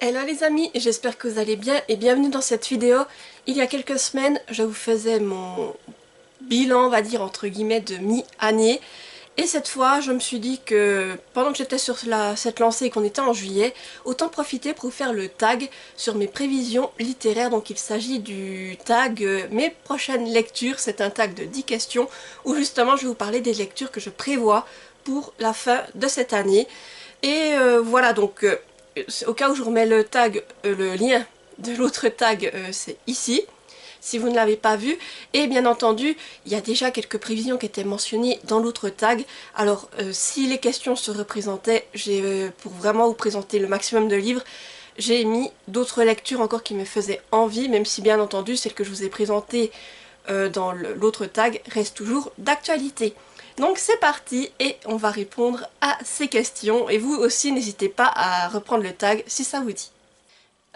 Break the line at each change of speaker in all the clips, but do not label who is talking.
Hello les amis, j'espère que vous allez bien et bienvenue dans cette vidéo. Il y a quelques semaines, je vous faisais mon bilan, on va dire entre guillemets, de mi-année. Et cette fois, je me suis dit que pendant que j'étais sur cette lancée et qu'on était en juillet, autant profiter pour vous faire le tag sur mes prévisions littéraires. Donc il s'agit du tag mes prochaines lectures. C'est un tag de 10 questions où justement je vais vous parler des lectures que je prévois pour la fin de cette année. Et voilà, donc au cas où je vous remets le tag, le lien de l'autre tag, c'est ici, si vous ne l'avez pas vu. Et bien entendu, il y a déjà quelques prévisions qui étaient mentionnées dans l'autre tag. Alors, si les questions se représentaient, pour vraiment vous présenter le maximum de livres, j'ai mis d'autres lectures encore qui me faisaient envie, même si bien entendu, celle que je vous ai présentée dans l'autre tag reste toujours d'actualité. Donc c'est parti et on va répondre à ces questions. Et vous aussi, n'hésitez pas à reprendre le tag si ça vous dit.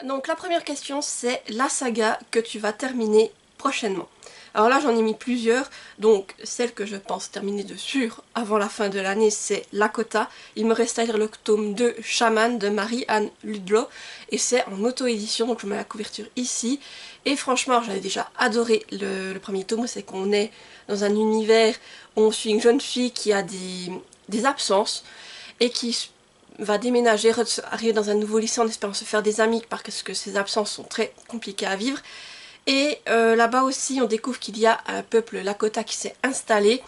Donc la première question, c'est la saga que tu vas terminer prochainement. Alors là, j'en ai mis plusieurs. Donc celle que je pense terminer de sûr avant la fin de l'année, c'est Lakota. Il me reste à lire le tome 2 Shaman de Marie-Anne Ludlow. Et c'est en auto-édition, donc je mets la couverture ici. Et franchement, j'avais déjà adoré le premier tome. C'est qu'on est dans un univers où on suit une jeune fille qui a des absences et qui va déménager, arriver dans un nouveau lycée en espérant se faire des amis parce que ses absences sont très compliquées à vivre. Et là-bas aussi on découvre qu'il y a un peuple Lakota qui s'est installé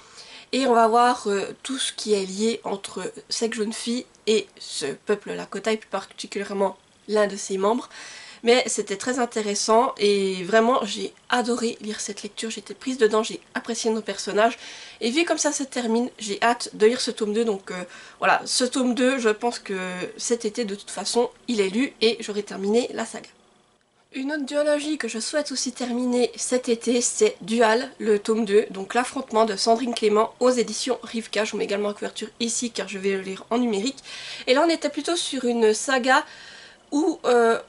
et on va voir tout ce qui est lié entre cette jeune fille et ce peuple Lakota et plus particulièrement l'un de ses membres. Mais c'était très intéressant et vraiment j'ai adoré lire cette lecture, j'étais prise dedans, j'ai apprécié nos personnages. Et vu comme ça se termine, j'ai hâte de lire ce tome 2. Donc voilà, ce tome 2, je pense que cet été de toute façon, il est lu et j'aurai terminé la saga. Une autre duologie que je souhaite aussi terminer cet été, c'est Dual, le tome 2, donc l'affrontement de Sandrine Clément aux éditions Rivka. Je vous mets également la couverture ici car je vais le lire en numérique. Et là on était plutôt sur une saga où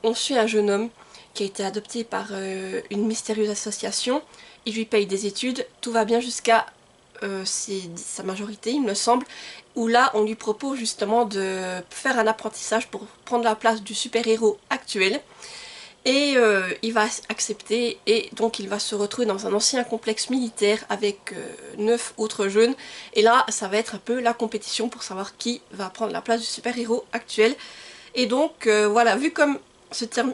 on suit un jeune homme qui a été adopté par une mystérieuse association. Il lui paye des études, tout va bien jusqu'à sa majorité il me semble, où là on lui propose justement de faire un apprentissage pour prendre la place du super-héros actuel. Et il va accepter et donc il va se retrouver dans un ancien complexe militaire avec 9 autres jeunes. Et là ça va être un peu la compétition pour savoir qui va prendre la place du super-héros actuel. Et donc voilà, vu comme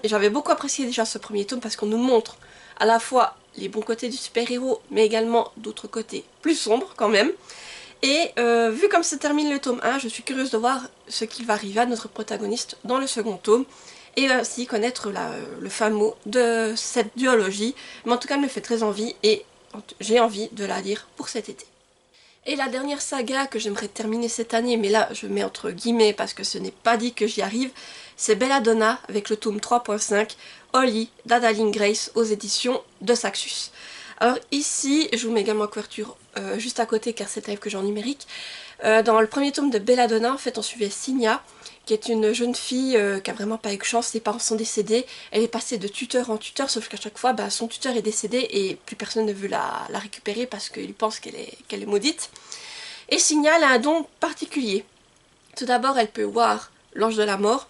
j'avais beaucoup apprécié déjà ce premier tome parce qu'on nous montre à la fois les bons côtés du super-héros mais également d'autres côtés plus sombres quand même. Et vu comme se termine le tome 1, je suis curieuse de voir ce qui va arriver à notre protagoniste dans le second tome et ainsi connaître le fin mot de cette duologie. Mais en tout cas, elle me fait très envie et j'ai envie de la lire pour cet été. Et la dernière saga que j'aimerais terminer cette année, mais là je mets entre guillemets parce que ce n'est pas dit que j'y arrive, c'est Belladonna avec le tome 3.5, Holly d'Adaline Grace aux éditions de Saxus. Alors ici, je vous mets également la couverture juste à côté car c'est un livre que j'ai en numérique. Dans le premier tome de Belladonna, en fait, on suivait Signa, qui est une jeune fille qui a vraiment pas eu de chance, ses parents sont décédés, elle est passée de tuteur en tuteur, sauf qu'à chaque fois, son tuteur est décédé et plus personne ne veut la récupérer parce qu'il pense qu'elle est maudite. Et Signa, elle a un don particulier. Tout d'abord, elle peut voir l'ange de la mort,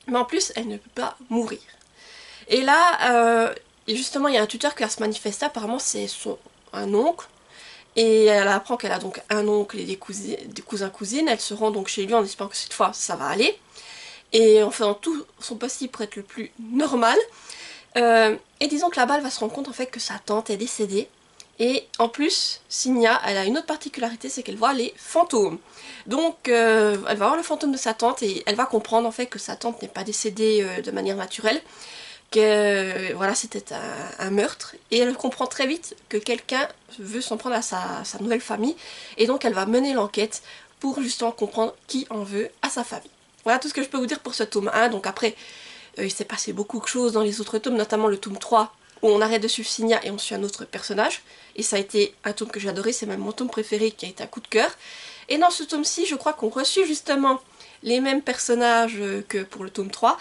mais en plus, elle ne peut pas mourir. Et là, justement, il y a un tuteur qui va se manifester, apparemment c'est un oncle, et elle apprend qu'elle a donc un oncle et des cousins-cousines. Elle se rend donc chez lui en espérant que cette fois ça va aller. Et en faisant tout son possible pour être le plus normal. Et disons que là-bas elle va se rendre compte en fait que sa tante est décédée. Et en plus, Signa, elle a une autre particularité, c'est qu'elle voit les fantômes. Donc elle va voir le fantôme de sa tante et elle va comprendre en fait que sa tante n'est pas décédée de manière naturelle. Que voilà, c'était un meurtre et elle comprend très vite que quelqu'un veut s'en prendre à sa nouvelle famille et donc elle va mener l'enquête pour justement comprendre qui en veut à sa famille. Voilà tout ce que je peux vous dire pour ce tome 1. Donc après il s'est passé beaucoup de choses dans les autres tomes, notamment le tome 3 où on arrête de suivre Signa et on suit un autre personnage et ça a été un tome que j'ai adoré, c'est même mon tome préféré qui a été un coup de cœur. Et dans ce tome-ci je crois qu'on reçut justement les mêmes personnages que pour le tome 3.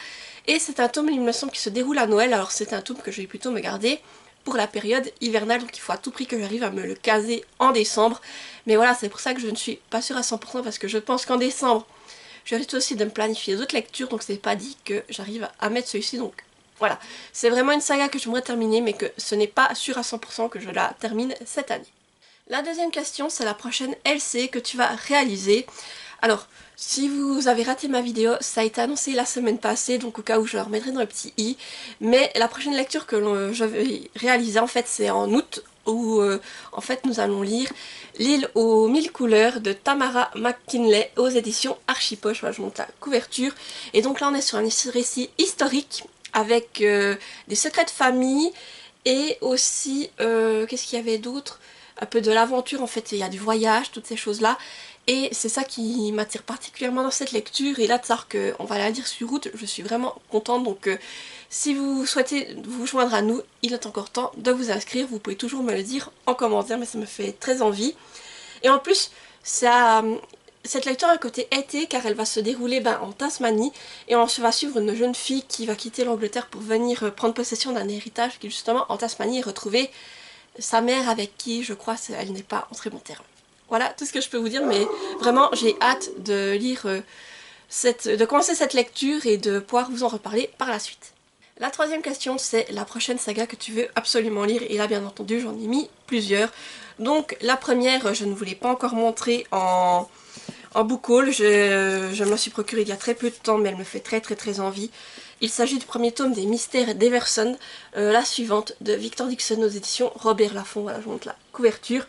Et c'est un tome, il me semble, qui se déroule à Noël. Alors c'est un tome que je vais plutôt me garder pour la période hivernale. Donc il faut à tout prix que j'arrive à me le caser en décembre. Mais voilà, c'est pour ça que je ne suis pas sûre à 100% parce que je pense qu'en décembre, je risque aussi de me planifier d'autres lectures, donc c'est pas dit que j'arrive à mettre celui-ci, donc voilà. C'est vraiment une saga que j'aimerais terminer, mais que ce n'est pas sûr à 100% que je la termine cette année. La deuxième question, c'est la prochaine LC que tu vas réaliser. Alors, si vous avez raté ma vidéo, ça a été annoncé la semaine passée, donc au cas où je le remettrai dans le petit i. Mais la prochaine lecture que je vais réaliser, en fait, c'est en août, où en fait nous allons lire L'île aux 1000 couleurs de Tamara McKinley aux éditions Archipoche. Voilà, je monte la couverture. Et donc là, on est sur un récit historique avec des secrets de famille et aussi, qu'est-ce qu'il y avait d'autre? Un peu de l'aventure, en fait, il y a du voyage, toutes ces choses-là. Et c'est ça qui m'attire particulièrement dans cette lecture. Et là, de savoir qu'on va la lire sur août, je suis vraiment contente. Donc, si vous souhaitez vous joindre à nous, il est encore temps de vous inscrire. Vous pouvez toujours me le dire en commentaire, mais ça me fait très envie. Et en plus, cette lecture a un côté été, car elle va se dérouler en Tasmanie. Et on va suivre une jeune fille qui va quitter l'Angleterre pour venir prendre possession d'un héritage qui, justement, en Tasmanie, est retrouvé sa mère avec qui, je crois, elle n'est pas en très bon terme. Voilà tout ce que je peux vous dire, mais vraiment j'ai hâte de lire de commencer cette lecture et de pouvoir vous en reparler par la suite. La troisième question, c'est la prochaine saga que tu veux absolument lire, et là bien entendu j'en ai mis plusieurs. Donc la première, je ne vous l'ai pas encore montrée en book haul, je me la suis procurée il y a très peu de temps, mais elle me fait très envie. Il s'agit du premier tome des Mystères d'Everson, la suivante de Victor Dixon aux éditions Robert Laffont. Voilà, je vous montre la couverture.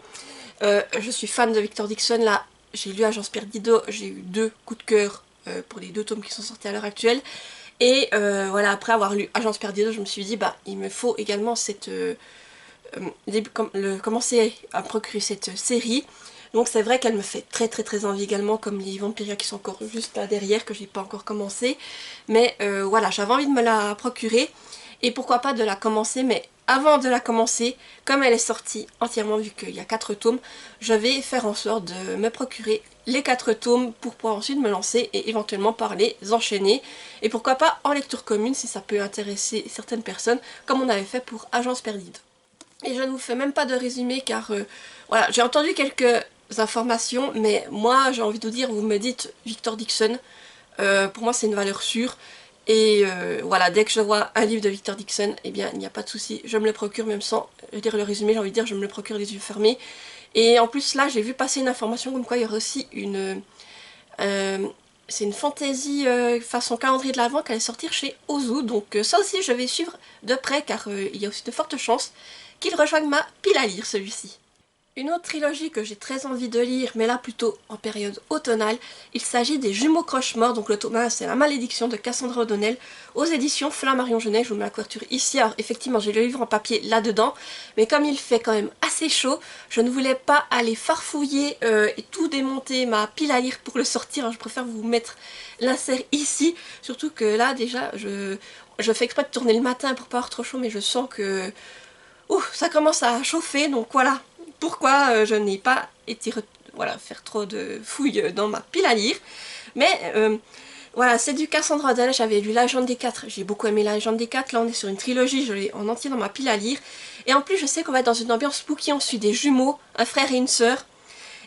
Je suis fan de Victor Dixon, là j'ai lu Agence Perdido, j'ai eu 2 coups de cœur pour les 2 tomes qui sont sortis à l'heure actuelle. Et voilà, après avoir lu Agence Perdido, je me suis dit il me faut également commencer à procurer cette série. Donc c'est vrai qu'elle me fait très envie également, comme les Vampiria qui sont encore juste là derrière, que j'ai pas encore commencé. Mais voilà, j'avais envie de me la procurer, et pourquoi pas de la commencer, mais avant de la commencer, comme elle est sortie entièrement, vu qu'il y a 4 tomes, je vais faire en sorte de me procurer les 4 tomes pour pouvoir ensuite me lancer et éventuellement par les enchaîner. Et pourquoi pas en lecture commune si ça peut intéresser certaines personnes, comme on avait fait pour Agence Perdide. Et je ne vous fais même pas de résumé car voilà, j'ai entendu quelques informations, mais moi j'ai envie de vous dire, vous me dites Victor Dixon, pour moi c'est une valeur sûre. Et voilà, dès que je vois un livre de Victor Dixon, eh bien il n'y a pas de souci, je me le procure même sans lire le résumé, j'ai envie de dire je me le procure les yeux fermés. Et en plus là j'ai vu passer une information comme quoi il y aurait aussi c'est une fantaisie façon calendrier de l'Avent qui allait sortir chez Ozu, donc ça aussi je vais suivre de près car il y a aussi de fortes chances qu'il rejoigne ma pile à lire celui-ci. Une autre trilogie que j'ai très envie de lire, mais là plutôt en période automnale, il s'agit des Jumeaux Croche-Mort, donc le tome 1 c'est La Malédiction de Cassandra O'Donnell, aux éditions Flammarion Jeunesse. Je vous mets la couverture ici. Alors effectivement j'ai le livre en papier là-dedans, mais comme il fait quand même assez chaud, je ne voulais pas aller farfouiller et tout démonter ma pile à lire pour le sortir. Alors, je préfère vous mettre l'insert ici, surtout que là déjà je fais exprès de tourner le matin pour pas avoir trop chaud, mais je sens que ça commence à chauffer, donc voilà pourquoi je n'ai pas été faire trop de fouilles dans ma pile à lire. Mais voilà, c'est du Cassandra O'Donnell. J'avais lu La Légende des 4, j'ai beaucoup aimé La Légende des 4. Là on est sur une trilogie, je l'ai en entier dans ma pile à lire. Et en plus je sais qu'on va être dans une ambiance spooky, on suit des jumeaux, un frère et une sœur.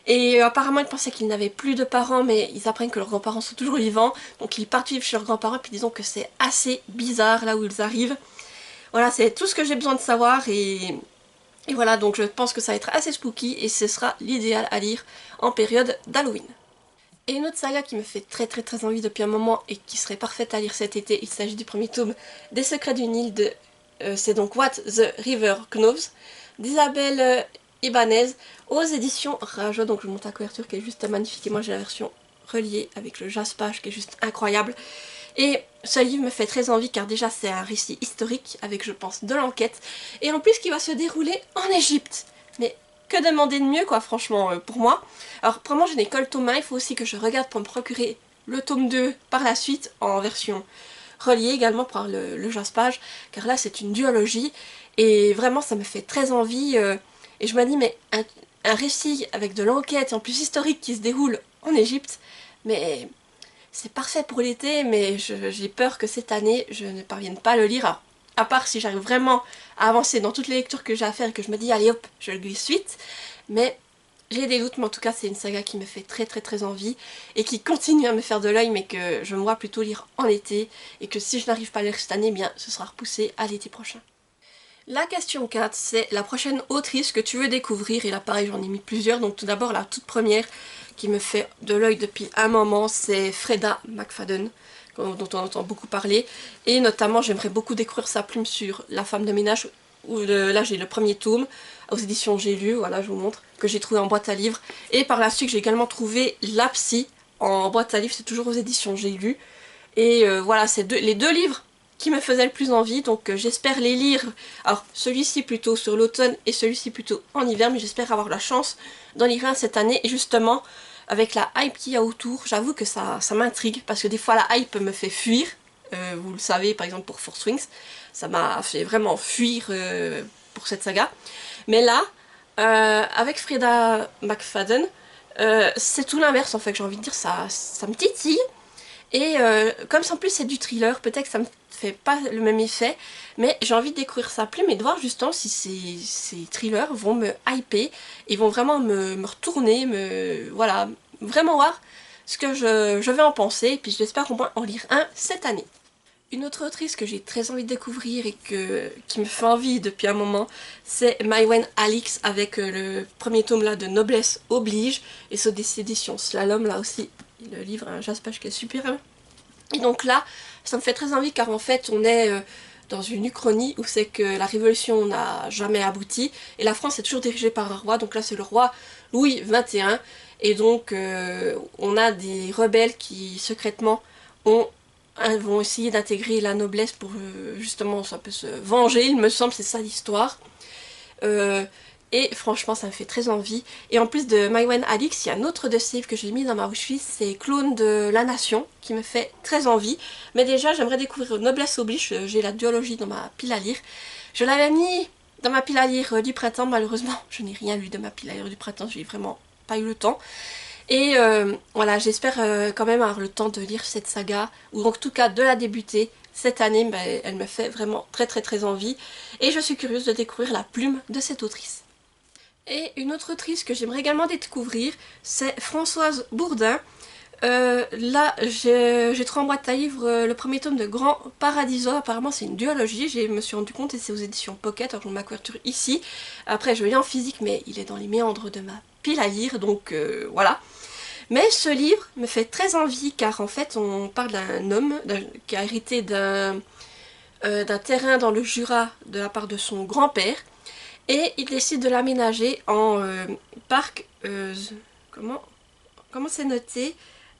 Et apparemment ils pensaient qu'ils n'avaient plus de parents, mais ils apprennent que leurs grands-parents sont toujours vivants. Donc ils partent vivre chez leurs grands-parents, puis disons que c'est assez bizarre là où ils arrivent. Voilà, c'est tout ce que j'ai besoin de savoir, et voilà, donc je pense que ça va être assez spooky et ce sera l'idéal à lire en période d'Halloween. Et une autre saga qui me fait très envie depuis un moment et qui serait parfaite à lire cet été, il s'agit du premier tome des Secrets du Nil de c'est donc What the River Knows d'Isabelle Ibanez aux éditions Rajo. Donc je vous montre la couverture qui est juste magnifique, et moi j'ai la version reliée avec le jaspage qui est juste incroyable. Et ce livre me fait très envie car déjà c'est un récit historique avec, je pense, de l'enquête, et en plus qui va se dérouler en Égypte. Mais que demander de mieux quoi, franchement, pour moi. Alors pour moi je n'ai que le tome 1, il faut aussi que je regarde pour me procurer le tome 2 par la suite en version reliée également pour avoir le jaspage, car là c'est une duologie et vraiment ça me fait très envie, et je me dis mais un récit avec de l'enquête en plus historique qui se déroule en Égypte, mais c'est parfait pour l'été, mais j'ai peur que cette année je ne parvienne pas à le lire. Alors, à part si j'arrive vraiment à avancer dans toutes les lectures que j'ai à faire et que je me dis allez hop, je le glisse suite. Mais J'ai des doutes, mais en tout cas c'est une saga qui me fait très très très envie et qui continue à me faire de l'œil, mais que je me vois plutôt lire en été et que si je n'arrive pas à lire cette année, eh bien ce sera repoussé à l'été prochain. La question 4, c'est la prochaine autrice que tu veux découvrir, et là pareil j'en ai mis plusieurs, donc tout d'abord la toute première qui me fait de l'œil depuis un moment, c'est Freda McFadden, dont on entend beaucoup parler, et notamment j'aimerais beaucoup découvrir sa plume sur La femme de ménage, où là j'ai le premier tome, aux éditions J'ai lu, voilà je vous montre, que j'ai trouvé en boîte à livres, et par la suite j'ai également trouvé La Psy en boîte à livres, c'est toujours aux éditions J'ai lu, et voilà c'est les deux livres qui me faisaient le plus envie, donc j'espère les lire, alors celui-ci plutôt sur l'automne et celui-ci plutôt en hiver, mais j'espère avoir la chance d'en lire un cette année, et justement avec la hype qu'il y a autour, j'avoue que ça m'intrigue, parce que des fois la hype me fait fuir, vous le savez par exemple pour Force Wings, ça m'a fait vraiment fuir pour cette saga, mais là, avec Freda McFadden, c'est tout l'inverse en fait, j'ai envie de dire, ça me titille, et comme en plus c'est du thriller, peut-être que ça me fait pas le même effet, mais j'ai envie de découvrir sa plume et de voir justement si ces thrillers vont me hyper et vont vraiment me retourner, voilà, vraiment voir ce que je vais en penser, et puis j'espère au moins en lire un cette année. Une autre autrice que j'ai très envie de découvrir et qui me fait envie depuis un moment, c'est Maïwenn Alix avec le premier tome là de Noblesse Oblige, et c'est des éditions Slalom là aussi, le livre un jaspage qui est super. Et donc là, ça me fait très envie, car en fait on est dans une uchronie où c'est que la révolution n'a jamais abouti, et la France est toujours dirigée par un roi, donc là c'est le roi Louis XXI, et donc on a des rebelles qui secrètement vont essayer d'intégrer la noblesse pour justement ça peut se venger, il me semble, c'est ça l'histoire. Euh, et franchement ça me fait très envie. Et en plus de Maïwenn Alix, il y a un autre de ces livres que j'ai mis dans ma wishlist, c'est Clone de la Nation, qui me fait très envie. Mais déjà j'aimerais découvrir Noblesse Oblige, j'ai la duologie dans ma pile à lire. Je l'avais mis dans ma pile à lire du printemps, malheureusement je n'ai rien lu de ma pile à lire du printemps, j'ai vraiment pas eu le temps. Et voilà, j'espère quand même avoir le temps de lire cette saga, ou en tout cas de la débuter cette année, ben, elle me fait vraiment très très très envie. Et je suis curieuse de découvrir la plume de cette autrice. Et une autre autrice que j'aimerais également découvrir, c'est Françoise Bourdin. Là, j'ai trouvé en boîte à livres le premier tome de Grand Paradiso. Apparemment, c'est une duologie, je me suis rendu compte, et c'est aux éditions Pocket. Alors, je ma couverture ici. Après, je l'ai en physique, mais il est dans les méandres de ma pile à lire, donc voilà. Mais ce livre me fait très envie, car en fait, on parle d'un homme qui a hérité d'un terrain dans le Jura de la part de son grand-père, et il décide de l'aménager en parc. Comment c'est noté,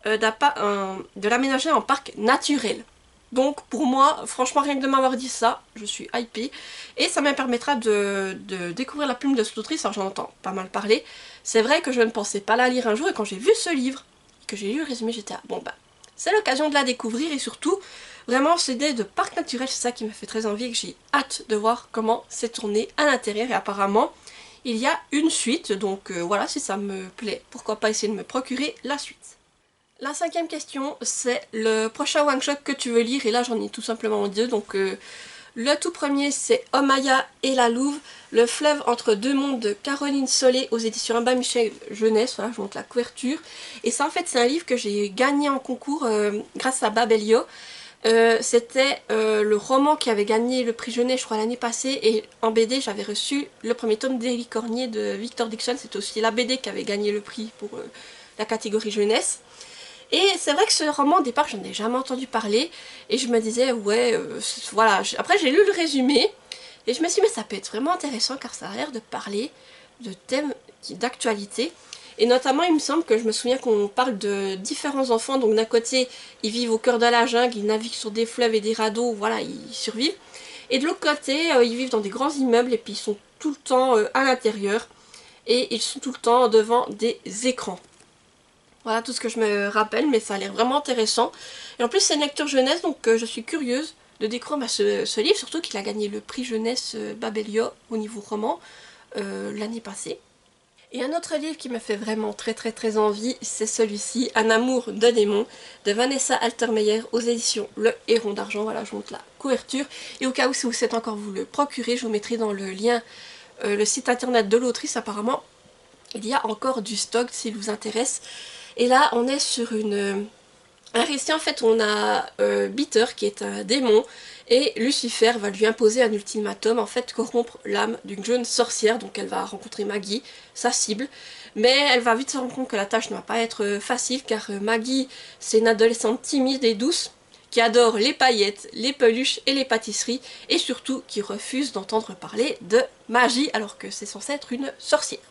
de l'aménager en parc naturel. Donc pour moi, franchement, rien que de m'avoir dit ça, je suis hypée. Et ça me permettra de découvrir la plume de cette autrice. Alors j'en entends pas mal parler. C'est vrai que je ne pensais pas la lire un jour, et quand j'ai vu ce livre, que j'ai lu le résumé, j'étais bon bah, c'est l'occasion de la découvrir, et surtout, vraiment cette idée de parc naturel, c'est ça qui me fait très envie, et que j'ai hâte de voir comment c'est tourné à l'intérieur. Et apparemment, il y a une suite, donc voilà, si ça me plaît, pourquoi pas essayer de me procurer la suite. La cinquième question, c'est le prochain one-shot que tu veux lire, et là j'en ai tout simplement deux. Donc le tout premier, c'est Omaya et la Louve, le fleuve entre deux mondes de Caroline Solé aux éditions Albin Michel Jeunesse. Voilà, je vous montre la couverture. Et ça, en fait, c'est un livre que j'ai gagné en concours grâce à Babelio. C'était le roman qui avait gagné le prix Jeunesse, je crois, l'année passée, et en BD j'avais reçu le premier tome d'Élie Cornier de Victor Dixon. C'est aussi la BD qui avait gagné le prix pour la catégorie jeunesse. Et c'est vrai que ce roman, au départ, je n'en ai jamais entendu parler, et je me disais, ouais, voilà. Après, j'ai lu le résumé, et je me suis dit, mais ça peut être vraiment intéressant, car ça a l'air de parler de thèmes d'actualité. Et notamment, il me semble que je me souviens qu'on parle de différents enfants. Donc d'un côté, ils vivent au cœur de la jungle, ils naviguent sur des fleuves et des radeaux, voilà, ils survivent. Et de l'autre côté, ils vivent dans des grands immeubles, et puis ils sont tout le temps à l'intérieur, et ils sont tout le temps devant des écrans. Voilà tout ce que je me rappelle, mais ça a l'air vraiment intéressant. Et en plus c'est une lecture jeunesse, donc je suis curieuse de découvrir ce livre, surtout qu'il a gagné le prix jeunesse Babelio au niveau roman l'année passée. Et un autre livre qui me fait vraiment très très très envie, c'est celui-ci, Un amour de démon, de Vanessa Altermeyer aux éditions Le Héron d'Argent. Voilà, je vous montre la couverture. Et au cas où si vous souhaitez encore vous le procurer, je vous mettrai dans le lien le site internet de l'autrice. Apparemment, il y a encore du stock s'il vous intéresse. Et là on est sur un récit en fait où on a Bitter qui est un démon et Lucifer va lui imposer un ultimatum, en fait corrompre l'âme d'une jeune sorcière. Donc elle va rencontrer Maggie, sa cible, mais elle va vite se rendre compte que la tâche ne va pas être facile car Maggie c'est une adolescente timide et douce qui adore les paillettes, les peluches et les pâtisseries et surtout qui refuse d'entendre parler de magie alors que c'est censé être une sorcière.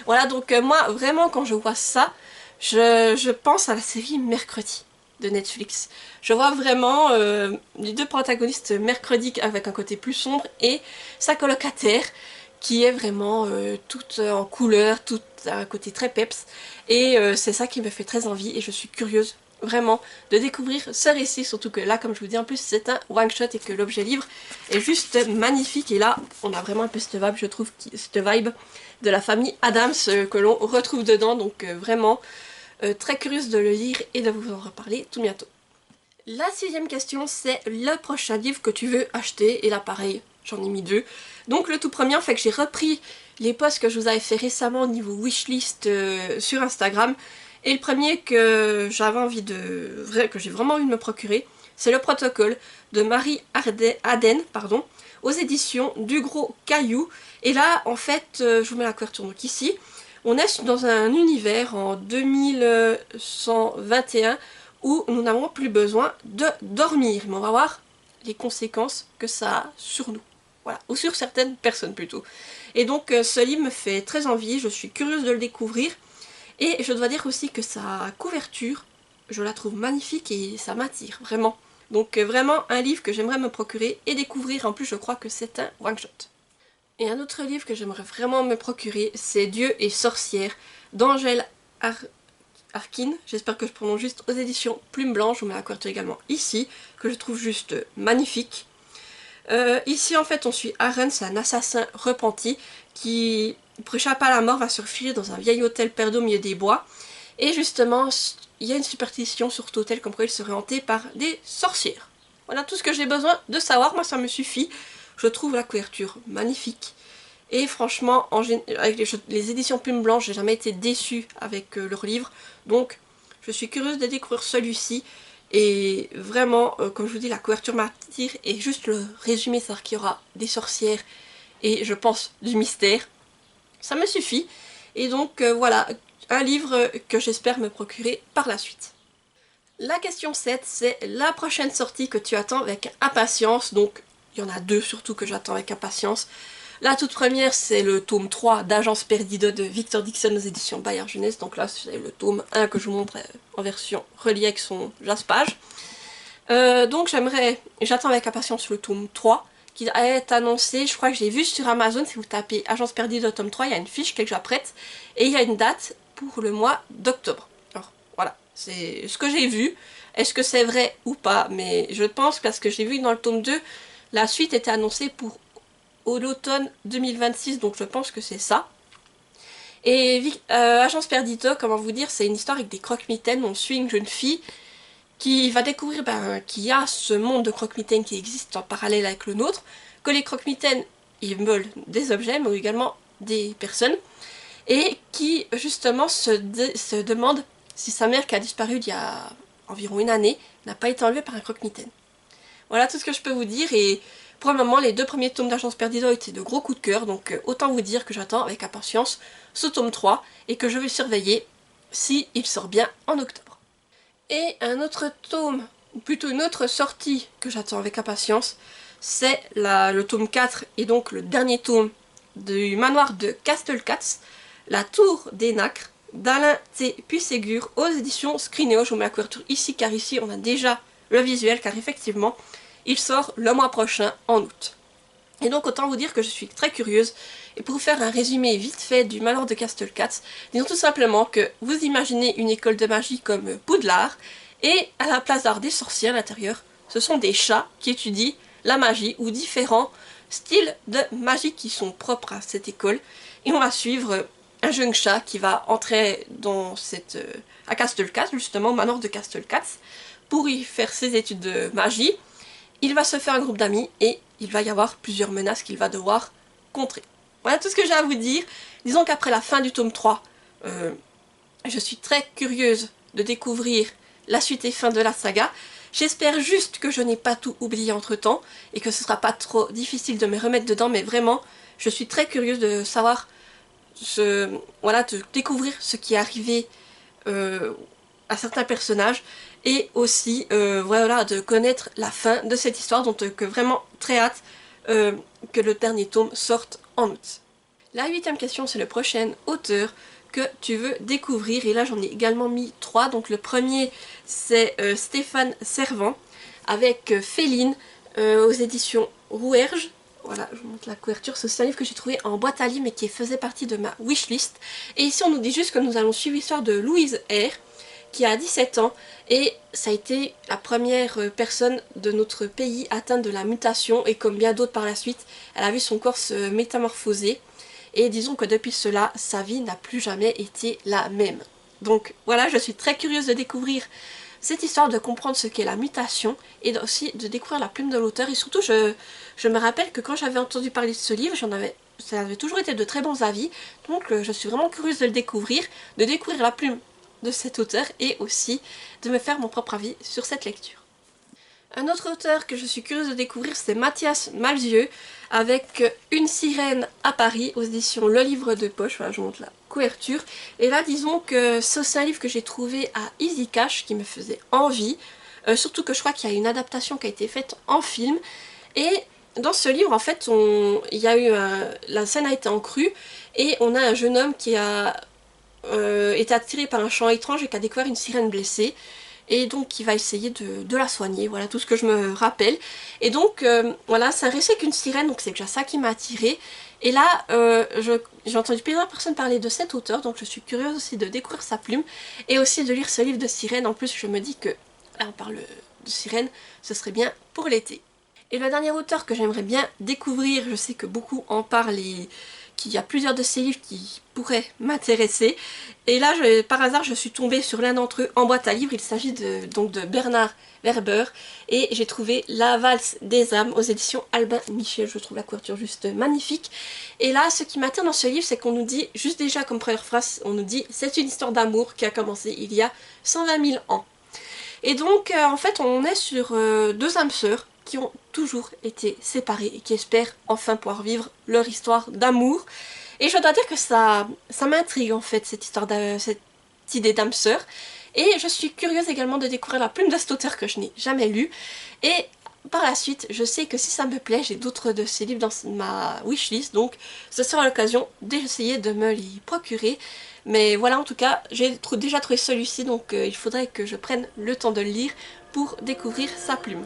Voilà, donc moi vraiment quand je vois ça, je pense à la série Mercredi de Netflix. Je vois vraiment les deux protagonistes mercredi avec un côté plus sombre et sa colocataire qui est vraiment toute en couleur, tout un côté très peps. Et c'est ça qui me fait très envie et je suis curieuse vraiment de découvrir ce récit, surtout que là comme je vous dis en plus c'est un one shot et que l'objet livre est juste magnifique. Et là on a vraiment un peu cette vibe, je trouve, cette vibe de la famille Adams que l'on retrouve dedans, donc vraiment très curieuse de le lire et de vous en reparler tout bientôt. La 6e question, c'est le prochain livre que tu veux acheter, et là pareil, j'en ai mis 2. Donc le tout premier, en fait que j'ai repris les posts que je vous avais fait récemment au niveau wishlist sur Instagram, et le premier que j'avais envie que j'ai vraiment envie de me procurer, c'est Le Protocole de Marie Aden, pardon, aux éditions du Gros Caillou. Et là, en fait, je vous mets la couverture donc ici, on est dans un univers en 2121 où nous n'avons plus besoin de dormir, mais on va voir les conséquences que ça a sur nous, voilà, ou sur certaines personnes plutôt. Et donc ce livre me fait très envie, je suis curieuse de le découvrir, et je dois dire aussi que sa couverture, je la trouve magnifique et ça m'attire, vraiment. Donc vraiment un livre que j'aimerais me procurer et découvrir, en plus je crois que c'est un one shot. Et un autre livre que j'aimerais vraiment me procurer, c'est Dieu et sorcière d'Angèle Arkin, j'espère que je prononce juste, aux éditions Plume Blanche. Je vous mets la couverture également ici, que je trouve juste magnifique. Ici en fait on suit Aaron, c'est un assassin repenti qui, pour échapper à la mort, va se refugier dans un vieil hôtel perdu au milieu des bois. Et justement, il y a une superstition sur cet hôtel comme quoi il serait hanté par des sorcières. Voilà tout ce que j'ai besoin de savoir, moi ça me suffit. Je trouve la couverture magnifique. Et franchement, avec les éditions Plume Blanche, j'ai jamais été déçue avec leurs livres. Donc, je suis curieuse de découvrir celui-ci. Et vraiment, comme je vous dis, la couverture m'attire. Et juste le résumé, c'est-à-dire qu'il y aura des sorcières et je pense du mystère. Ça me suffit. Et donc, voilà, un livre que j'espère me procurer par la suite. La question 7, c'est la prochaine sortie que tu attends avec impatience. Donc, il y en a 2 surtout que j'attends avec impatience. La toute première, c'est le tome 3 d'Agence Perdida de Victor Dixon aux éditions Bayard Jeunesse. Donc là, c'est le tome 1 que je vous montre en version reliée avec son jaspage. Donc j'attends avec impatience le tome 3 qui est annoncé, je crois que j'ai vu sur Amazon, si vous tapez Agence Perdida tome 3, il y a une fiche qui est déjà prête et il y a une date pour le mois d'octobre. Alors voilà, c'est ce que j'ai vu. Est-ce que c'est vrai ou pas? Mais je pense, parce que j'ai vu dans le tome 2, la suite était annoncée pour l'automne 2026, donc je pense que c'est ça. Et Agence Perdita, comment vous dire, c'est une histoire avec des croque-mitaines. On suit une jeune fille qui va découvrir qu'il y a ce monde de croque-mitaines qui existe en parallèle avec le nôtre, que les croque-mitaines, ils veulent des objets, mais également des personnes, et qui justement se demande si sa mère qui a disparu il y a environ une année n'a pas été enlevée par un croque-mitaine. Voilà tout ce que je peux vous dire, et pour le moment les 2 premiers tomes d'Agence Perdida étaient de gros coups de cœur, donc autant vous dire que j'attends avec impatience ce tome 3 et que je vais surveiller si il sort bien en octobre. Et un autre tome, ou plutôt une autre sortie que j'attends avec impatience, c'est le tome 4 et donc le dernier tome du manoir de Castelcats, La Tour des Nacres d'Alain T. Puységur aux éditions Scrineo. Je vous mets la couverture ici car ici on a déjà le visuel, car effectivement il sort le mois prochain en août. Et donc autant vous dire que je suis très curieuse. Et pour vous faire un résumé vite fait du manoir de Castelcats, disons tout simplement que vous imaginez une école de magie comme Poudlard, et à la place d'avoir des sorciers à l'intérieur, ce sont des chats qui étudient la magie ou différents styles de magie qui sont propres à cette école. Et on va suivre un jeune chat qui va entrer dans à Castelcats, justement au manoir de Castelcats, pour y faire ses études de magie. Il va se faire un groupe d'amis et il va y avoir plusieurs menaces qu'il va devoir contrer. voilà tout ce que j'ai à vous dire. Disons qu'après la fin du tome 3, je suis très curieuse de découvrir la suite et fin de la saga. J'espère juste que je n'ai pas tout oublié entre temps et que ce sera pas trop difficile de me remettre dedans, mais vraiment je suis très curieuse de savoir voilà, de découvrir ce qui est arrivé à certains personnages et aussi voilà, de connaître la fin de cette histoire, donc que vraiment très hâte que le dernier tome sorte en août. La 8e question, c'est le prochain auteur que tu veux découvrir, et là j'en ai également mis 3. Donc le premier c'est Stéphane Servant avec Féline aux éditions Rouergue. Voilà, je vous montre la couverture. C'est un livre que j'ai trouvé en boîte à livres mais qui faisait partie de ma wishlist. Et ici on nous dit juste que nous allons suivre l'histoire de Louise R, qui a 17 ans et ça a été la première personne de notre pays atteinte de la mutation, et comme bien d'autres par la suite, elle a vu son corps se métamorphoser. Et disons que depuis cela, sa vie n'a plus jamais été la même. Donc voilà, je suis très curieuse de découvrir cette histoire, de comprendre ce qu'est la mutation et aussi de découvrir la plume de l'auteur. Et surtout, je me rappelle que quand j'avais entendu parler de ce livre, ça avait toujours été de très bons avis. Donc je suis vraiment curieuse de le découvrir, de découvrir la plume de cet auteur et aussi de me faire mon propre avis sur cette lecture. Un autre auteur que je suis curieuse de découvrir, c'est Mathias Malzieu avec Une sirène à Paris aux éditions Le Livre de Poche. Voilà, je vous montre la couverture. Et là, disons que c'est un livre que j'ai trouvé à Easy Cash qui me faisait envie. Surtout que je crois qu'il y a une adaptation qui a été faite en film. Et dans ce livre, en fait, la scène a été en crue et on a un jeune homme qui a été attiré par un chant étrange et qui a découvert une sirène blessée. Et donc qui va essayer de la soigner, voilà tout ce que je me rappelle. Et donc voilà, c'est un récit avec une sirène, donc c'est déjà ça qui m'a attirée. Et là, j'ai entendu plusieurs personnes parler de cet auteur, donc je suis curieuse aussi de découvrir sa plume et aussi de lire ce livre de sirène. En plus, je me dis que, là on parle de sirène, ce serait bien pour l'été. Et le dernier auteur que j'aimerais bien découvrir, je sais que beaucoup en parlent et qu'il y a plusieurs de ces livres qui pourraient m'intéresser. Et là, par hasard, je suis tombée sur l'un d'entre eux en boîte à livres. Il s'agit donc de Bernard Werber. Et j'ai trouvé La valse des âmes aux éditions Albin Michel. Je trouve la couverture juste magnifique. Et là, ce qui m'attire dans ce livre, c'est qu'on nous dit, juste déjà comme première phrase, on nous dit « C'est une histoire d'amour qui a commencé il y a 120 000 ans ». Et donc, en fait, on est sur deux âmes sœurs qui ont toujours été séparées et qui espèrent enfin pouvoir vivre leur histoire d'amour. Et je dois dire que ça m'intrigue en fait, cette idée d'âme sœur. Et je suis curieuse également de découvrir la plume de cet auteur que je n'ai jamais lu. Et par la suite, je sais que si ça me plaît, j'ai d'autres de ces livres dans ma wishlist, donc ce sera l'occasion d'essayer de me les procurer. Mais voilà, en tout cas, j'ai déjà trouvé celui-ci, donc il faudrait que je prenne le temps de le lire pour découvrir sa plume.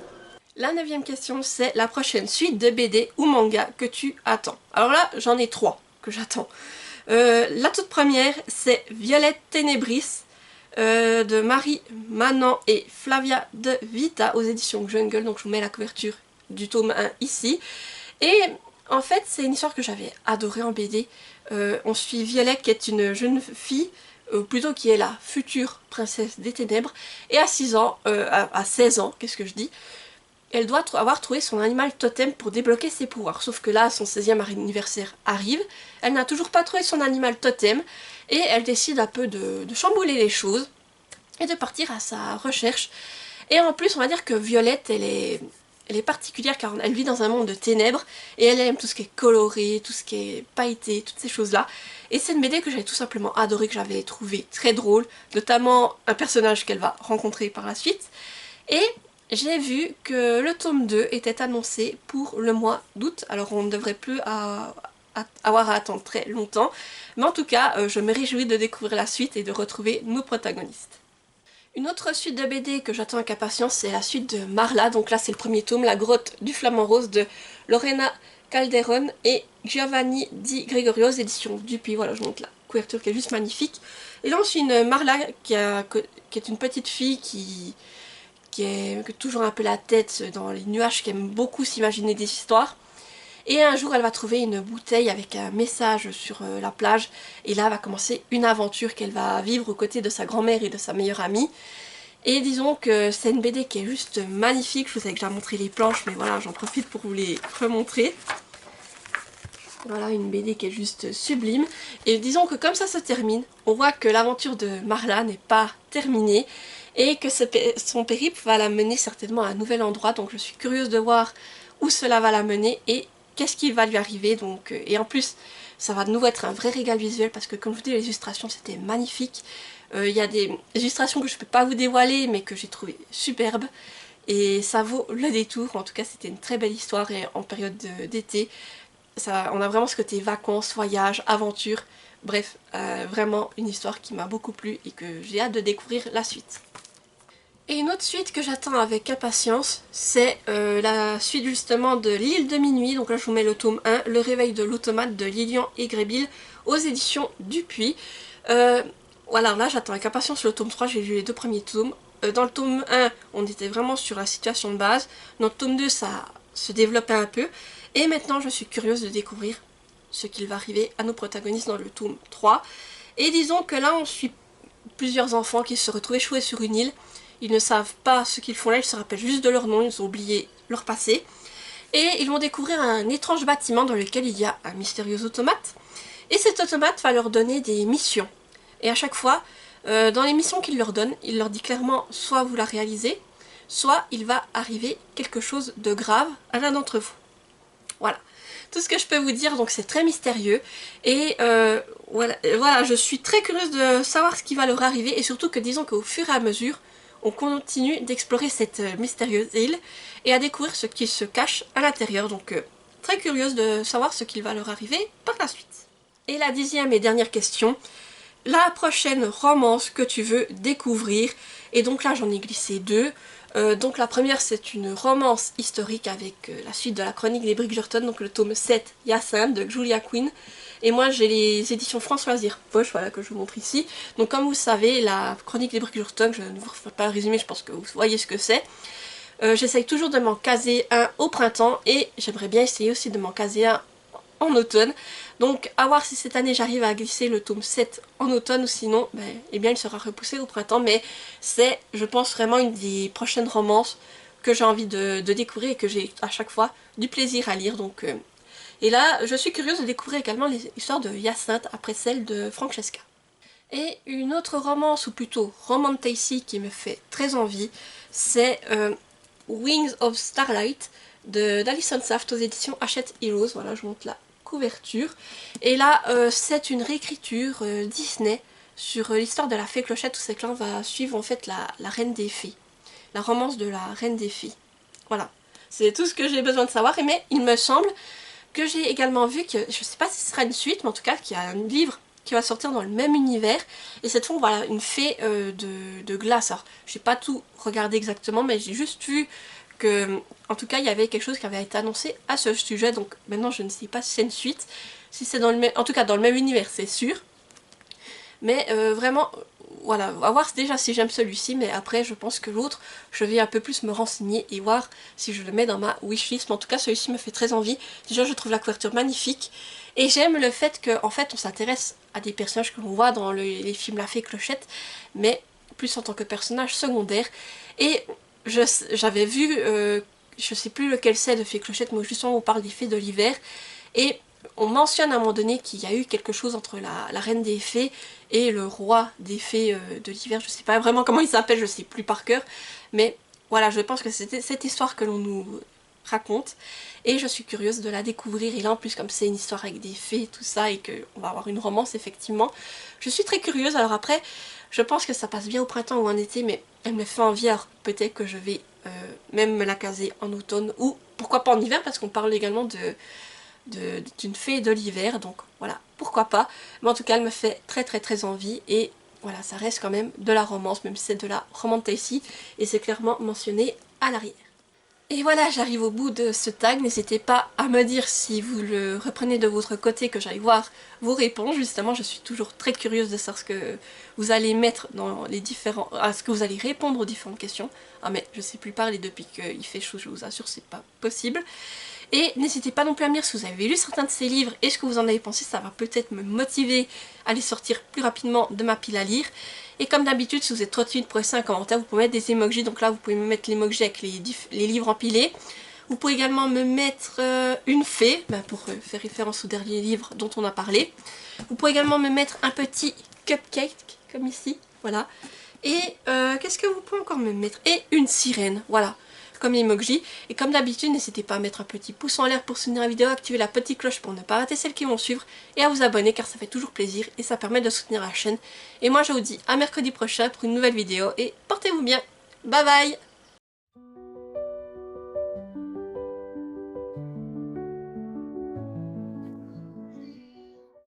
La 9e question, c'est la prochaine suite de BD ou manga que tu attends. Alors là, j'en ai 3 que j'attends. La toute première, c'est Violette Ténébris de Marie Manant et Flavia De Vita aux éditions Jungle. Donc je vous mets la couverture du tome 1 ici. Et en fait, c'est une histoire que j'avais adorée en BD. On suit Violette qui est une jeune fille, plutôt qui est la future princesse des ténèbres. Et à 16 ans, qu'est-ce que je dis ? Elle doit avoir trouvé son animal totem pour débloquer ses pouvoirs. Sauf que là, son 16e anniversaire arrive. Elle n'a toujours pas trouvé son animal totem. Et elle décide un peu de chambouler les choses. Et de partir à sa recherche. Et en plus, on va dire que Violette, elle est particulière car elle vit dans un monde de ténèbres. Et elle aime tout ce qui est coloré, tout ce qui est pailleté, toutes ces choses-là. Et c'est une BD que j'avais tout simplement adorée, que j'avais trouvé très drôle. Notamment un personnage qu'elle va rencontrer par la suite. Et j'ai vu que le tome 2 était annoncé pour le mois d'août, alors on ne devrait plus avoir à attendre très longtemps, mais en tout cas je me réjouis de découvrir la suite et de retrouver nos protagonistes. Une autre suite de BD que j'attends avec impatience, c'est la suite de Marla, donc là c'est le premier tome, La grotte du flamant rose de Lorena Calderon et Giovanni Di Gregorio aux éditions Dupuis. Voilà, je vous montre la couverture qui est juste magnifique. Et là on suit une Marla qui est une petite fille qui a toujours un peu la tête dans les nuages, qui aime beaucoup s'imaginer des histoires. Et un jour elle va trouver une bouteille avec un message sur la plage, et là va commencer une aventure qu'elle va vivre aux côtés de sa grand-mère et de sa meilleure amie. Et disons que c'est une BD qui est juste magnifique. Je vous avais déjà montré les planches, mais voilà, j'en profite pour vous les remontrer. Voilà, une BD qui est juste sublime. Et disons que comme ça se termine, on voit que l'aventure de Marla n'est pas terminée et que son périple va la mener certainement à un nouvel endroit. Donc je suis curieuse de voir où cela va la mener et qu'est-ce qui va lui arriver. Donc, et en plus, ça va de nouveau être un vrai régal visuel parce que comme je vous dis, les illustrations c'était magnifique. Il y a des illustrations que je ne peux pas vous dévoiler mais que j'ai trouvé superbes. Et ça vaut le détour. En tout cas, c'était une très belle histoire et en période d'été. On a vraiment ce côté vacances, voyage, aventure. Bref, vraiment une histoire qui m'a beaucoup plu et que j'ai hâte de découvrir la suite. Et une autre suite que j'attends avec impatience, c'est la suite justement de L'île de minuit. Donc là je vous mets le tome 1, Le réveil de l'automate de Lilian et Grébille aux éditions Dupuis. Voilà, là j'attends avec impatience le tome 3, j'ai lu les 2 premiers tomes. Dans le tome 1, on était vraiment sur la situation de base. Dans le tome 2, ça se développait un peu. Et maintenant, je suis curieuse de découvrir ce qu'il va arriver à nos protagonistes dans le tome 3. Et disons que là, on suit plusieurs enfants qui se retrouvent échoués sur une île. Ils ne savent pas ce qu'ils font là, ils se rappellent juste de leur nom, ils ont oublié leur passé. Et ils vont découvrir un étrange bâtiment dans lequel il y a un mystérieux automate. Et cet automate va leur donner des missions. Et à chaque fois, dans les missions qu'il leur donne, il leur dit clairement soit vous la réalisez, soit il va arriver quelque chose de grave à l'un d'entre vous. Voilà, tout ce que je peux vous dire, donc c'est très mystérieux et voilà, je suis très curieuse de savoir ce qui va leur arriver et surtout que disons qu'au fur et à mesure, on continue d'explorer cette mystérieuse île et à découvrir ce qui se cache à l'intérieur, donc très curieuse de savoir ce qui va leur arriver par la suite. Et la 10e et dernière question, la prochaine romance que tu veux découvrir, et donc là j'en ai glissé 2. Donc la première c'est une romance historique avec la suite de la chronique des Bridgerton, donc le tome 7 Hyacinthe de Julia Quinn. Et moi j'ai les éditions Françoise Poche, voilà, que je vous montre ici. Donc comme vous savez, la chronique des Bridgerton, je ne vous refais pas le résumé, je pense que vous voyez ce que c'est. J'essaye toujours de m'en caser un au printemps et j'aimerais bien essayer aussi de m'en caser un en automne. Donc à voir si cette année j'arrive à glisser le tome 7 en automne ou sinon eh bien il sera repoussé au printemps, mais c'est je pense vraiment une des prochaines romances que j'ai envie de découvrir et que j'ai à chaque fois du plaisir à lire. Donc et là je suis curieuse de découvrir également les histoires de Hyacinthe après celle de Francesca. Et une autre romance, ou plutôt romantasy qui me fait très envie, c'est Wings of Starlight d'Alison Saft aux éditions Hachette Heroes. Voilà, je vous montre la couverture. Et là, c'est une réécriture Disney sur l'histoire de la fée Clochette où cette là va suivre en fait la Reine des Fées. La romance de la Reine des Fées. Voilà, c'est tout ce que j'ai besoin de savoir. Mais il me semble que j'ai également vu que, je sais pas si ce sera une suite, mais en tout cas qu'il y a un livre qui va sortir dans le même univers. Et cette fois, voilà, une fée de glace. Alors, j'ai pas tout regardé exactement, mais j'ai juste vu que, en tout cas, il y avait quelque chose qui avait été annoncé à ce sujet. Donc maintenant, je ne sais pas si c'est une suite, si c'est dans le même, en tout cas dans le même univers, c'est sûr. Mais vraiment, voilà, à voir déjà si j'aime celui-ci, mais après je pense que l'autre, je vais un peu plus me renseigner et voir si je le mets dans ma wishlist. Mais en tout cas, celui-ci me fait très envie. Déjà, je trouve la couverture magnifique. Et j'aime le fait qu'en fait, on s'intéresse à des personnages que l'on voit dans les films La Fée Clochette, mais plus en tant que personnage secondaire. Et j'avais vu, je sais plus lequel c'est de Fée Clochette, mais justement on parle des fées de l'hiver. Et on mentionne à un moment donné qu'il y a eu quelque chose entre la reine des fées et le roi des fées de l'hiver. Je sais pas vraiment comment il s'appelle, je sais plus par cœur. Mais voilà, je pense que c'était cette histoire que l'on nous raconte. Et je suis curieuse de la découvrir. Et là en plus comme c'est une histoire avec des fées, tout ça, et qu'on va avoir une romance effectivement. Je suis très curieuse. Alors après, je pense que ça passe bien au printemps ou en été, mais elle me fait envie. Alors peut-être que je vais même me la caser en automne ou pourquoi pas en hiver, parce qu'on parle également d'une fée de l'hiver, donc voilà, pourquoi pas. Mais en tout cas, elle me fait très envie et voilà, ça reste quand même de la romance, même si c'est de la romantasy et c'est clairement mentionné à l'arrière. Et voilà, j'arrive au bout de ce tag. N'hésitez pas à me dire si vous le reprenez de votre côté, que j'aille voir vos réponses. Justement, je suis toujours très curieuse de savoir ce que vous allez mettre dans les différents... à ce que vous allez répondre aux différentes questions. Ah mais je sais plus parler depuis qu'il fait chaud, je vous assure, c'est pas possible. Et n'hésitez pas non plus à me dire si vous avez lu certains de ces livres et ce que vous en avez pensé, ça va peut-être me motiver à les sortir plus rapidement de ma pile à lire. Et comme d'habitude, si vous êtes trop timide pour laisser un commentaire, vous pouvez mettre des emojis, donc là vous pouvez me mettre l'emoji avec les livres empilés. Vous pouvez également me mettre une fée, pour faire référence au dernier livre dont on a parlé. Vous pouvez également me mettre un petit cupcake, comme ici, voilà. Et qu'est-ce que vous pouvez encore me mettre? Et une sirène, voilà, comme emoji. Et comme d'habitude, n'hésitez pas à mettre un petit pouce en l'air pour soutenir la vidéo, activer la petite cloche pour ne pas rater celles qui vont suivre, et à vous abonner car ça fait toujours plaisir et ça permet de soutenir la chaîne. Et moi je vous dis à mercredi prochain pour une nouvelle vidéo et portez-vous bien. Bye bye!